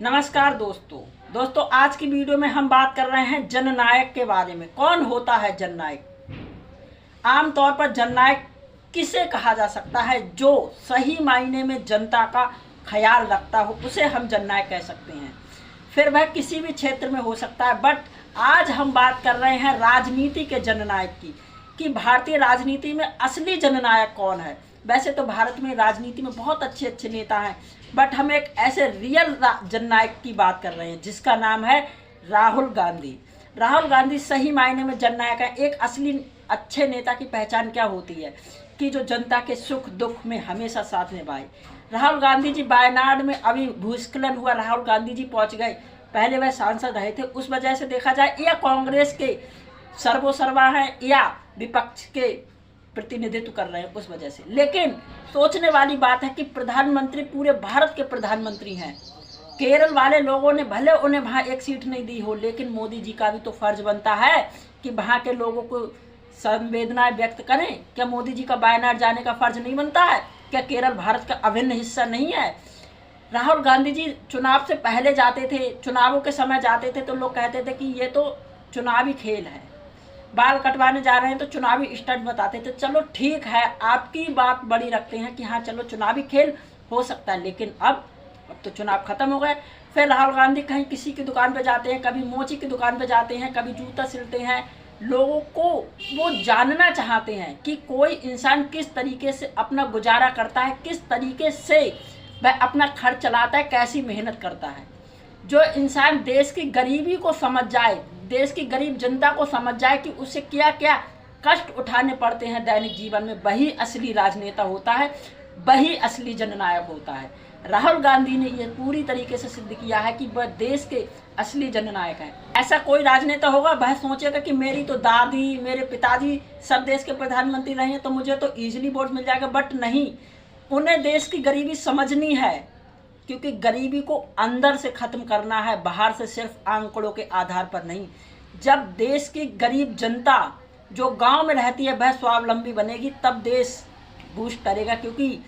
नमस्कार दोस्तों आज की वीडियो में हम बात कर रहे हैं जननायक के बारे में। कौन होता है जननायक? आमतौर पर जननायक किसे कहा जा सकता है? जो सही मायने में जनता का ख्याल रखता हो उसे हम जननायक कह सकते हैं। फिर वह किसी भी क्षेत्र में हो सकता है, बट आज हम बात कर रहे हैं राजनीति के जननायक की, कि भारतीय राजनीति में असली जननायक कौन है। वैसे तो भारत में राजनीति में बहुत अच्छे अच्छे नेता हैं, बट हम एक ऐसे रियल जननायक की बात कर रहे हैं जिसका नाम है राहुल गांधी। राहुल गांधी सही मायने में जननायक है। एक असली अच्छे नेता की पहचान क्या होती है कि जो जनता के सुख दुख में हमेशा साथ निभाए। राहुल गांधी जी वायनाड में अभी भूस्खलन हुआ, राहुल गांधी जी पहुंच गए। पहले वह सांसद रहे थे, उस वजह से देखा जाए या कांग्रेस के सर्वोसर्वा हैं या विपक्ष के प्रतिनिधित्व कर रहे हैं उस वजह से। लेकिन सोचने वाली बात है कि प्रधानमंत्री पूरे भारत के प्रधानमंत्री हैं। केरल वाले लोगों ने भले उन्हें वहाँ एक सीट नहीं दी हो, लेकिन मोदी जी का भी तो फर्ज बनता है कि वहाँ के लोगों को संवेदनाएं व्यक्त करें। क्या मोदी जी का वायनाड जाने का फर्ज नहीं बनता है? क्या केरल भारत का अभिन्न हिस्सा नहीं है? राहुल गांधी जी चुनाव से पहले जाते थे, चुनावों के समय जाते थे तो लोग कहते थे कि ये तो चुनावी खेल है, बाल कटवाने जा रहे हैं तो चुनावी स्टंट बताते थे। चलो ठीक है, आपकी बात बड़ी रखते हैं कि हाँ चलो चुनावी खेल हो सकता है, लेकिन अब तो चुनाव खत्म हो गए। फिर राहुल गांधी कहीं किसी की दुकान पे जाते हैं, कभी मोची की दुकान पे जाते हैं, कभी जूता सिलते हैं। लोगों को वो जानना चाहते हैं कि कोई इंसान किस तरीके से अपना गुजारा करता है, किस तरीके से वह अपना खर्च चलाता है, कैसी मेहनत करता है। जो इंसान देश की गरीबी को समझ जाए, देश की गरीब जनता को समझ जाए कि उसे क्या क्या कष्ट उठाने पड़ते हैं दैनिक जीवन में, वही असली राजनेता होता है, वही असली जननायक होता है। राहुल गांधी ने यह पूरी तरीके से सिद्ध किया है कि वह देश के असली जननायक हैं। ऐसा कोई राजनेता होगा वह सोचेगा कि मेरी तो दादी मेरे पिताजी सब देश के प्रधानमंत्री रहे हैं तो मुझे तो ईजिली वोट मिल जाएगा, बट नहीं, उन्हें देश की गरीबी समझनी है, क्योंकि गरीबी को अंदर से खत्म करना है, बाहर से सिर्फ आंकड़ों के आधार पर नहीं। जब देश की गरीब जनता जो गांव में रहती है वह स्वावलंबी बनेगी, तब देश बूस्ट करेगा। क्योंकि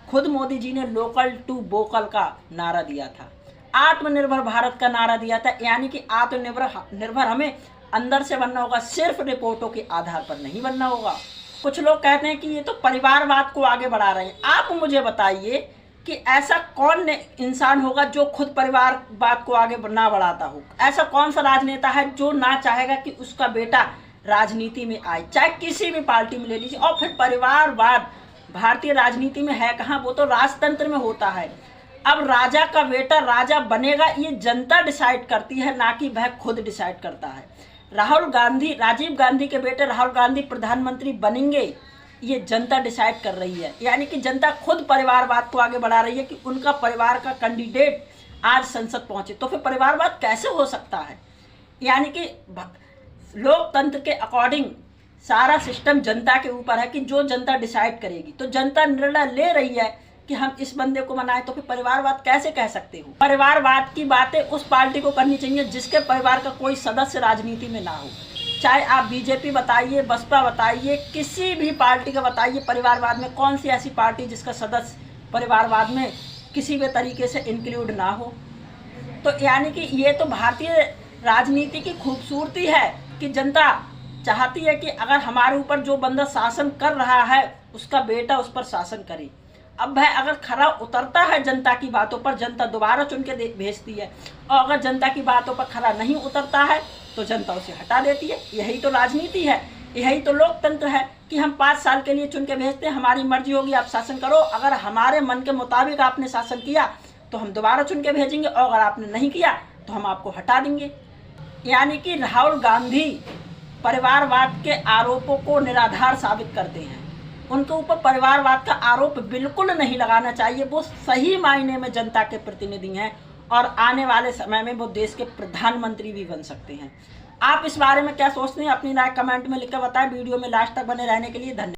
खुद मोदी जी ने लोकल टू वोकल का नारा दिया था, आत्मनिर्भर भारत का नारा दिया था, यानी कि आत्मनिर्भर हमें अंदर से बनना होगा, सिर्फ रिपोर्टों के आधार पर नहीं बनना होगा। कुछ लोग कहते हैं कि ये तो परिवारवाद को आगे बढ़ा रहे हैं। आप मुझे बताइए कि ऐसा कौन इंसान होगा जो खुद परिवारवाद को आगे ना बढ़ाता हो? ऐसा कौन सा राजनेता है जो ना चाहेगा कि उसका बेटा राजनीति में आए, चाहे किसी भी पार्टी में ले लीजिए। और फिर परिवारवाद भारतीय राजनीति में है कहाँ? वो तो राजतंत्र में होता है। अब राजा का बेटा राजा बनेगा ये जनता डिसाइड करती है, ना कि वह खुद डिसाइड करता है। राजीव गांधी के बेटे राहुल गांधी प्रधानमंत्री बनेंगे, ये जनता डिसाइड कर रही है। यानी कि जनता खुद परिवारवाद को आगे बढ़ा रही है कि उनका परिवार का कैंडिडेट आज संसद पहुंचे। तो फिर परिवारवाद कैसे हो सकता है? यानी कि लोकतंत्र के अकॉर्डिंग सारा सिस्टम जनता के ऊपर है कि जो जनता डिसाइड करेगी। तो जनता निर्णय ले रही है कि हम इस बंदे को बनाए, तो फिर परिवारवाद कैसे कह सकते हो? परिवारवाद की बातें उस पार्टी को करनी चाहिए जिसके परिवार का कोई सदस्य राजनीति में ना हो। चाहे आप बीजेपी बताइए, बसपा बताइए, किसी भी पार्टी का बताइए, परिवारवाद में कौन सी ऐसी पार्टी जिसका सदस्य परिवारवाद में किसी भी तरीके से इंक्लूड ना हो? तो यानी कि ये तो भारतीय राजनीति की खूबसूरती है कि जनता चाहती है कि अगर हमारे ऊपर जो बंदा शासन कर रहा है उसका बेटा उस पर शासन करे। अब वह अगर खरा उतरता है जनता की बातों पर, जनता दोबारा चुन के भेजती है, और अगर जनता की बातों पर खरा नहीं उतरता है तो जनता उसे हटा देती है। यही तो राजनीति है, यही तो लोकतंत्र है कि हम 5 साल के लिए चुन के भेजते हैं, हमारी मर्जी होगी आप शासन करो, अगर हमारे मन के मुताबिक आपने शासन किया तो हम दोबारा चुन के भेजेंगे, और अगर आपने नहीं किया तो हम आपको हटा देंगे। यानी कि राहुल गांधी परिवारवाद के आरोपों को निराधार साबित करते हैं। उनके ऊपर परिवारवाद का आरोप बिल्कुल नहीं लगाना चाहिए। वो सही मायने में जनता के प्रतिनिधि हैं और आने वाले समय में वो देश के प्रधानमंत्री भी बन सकते हैं। आप इस बारे में क्या सोचते हैं? अपनी राय कमेंट में लिखकर बताएं। वीडियो में लास्ट तक बने रहने के लिए धन्यवाद।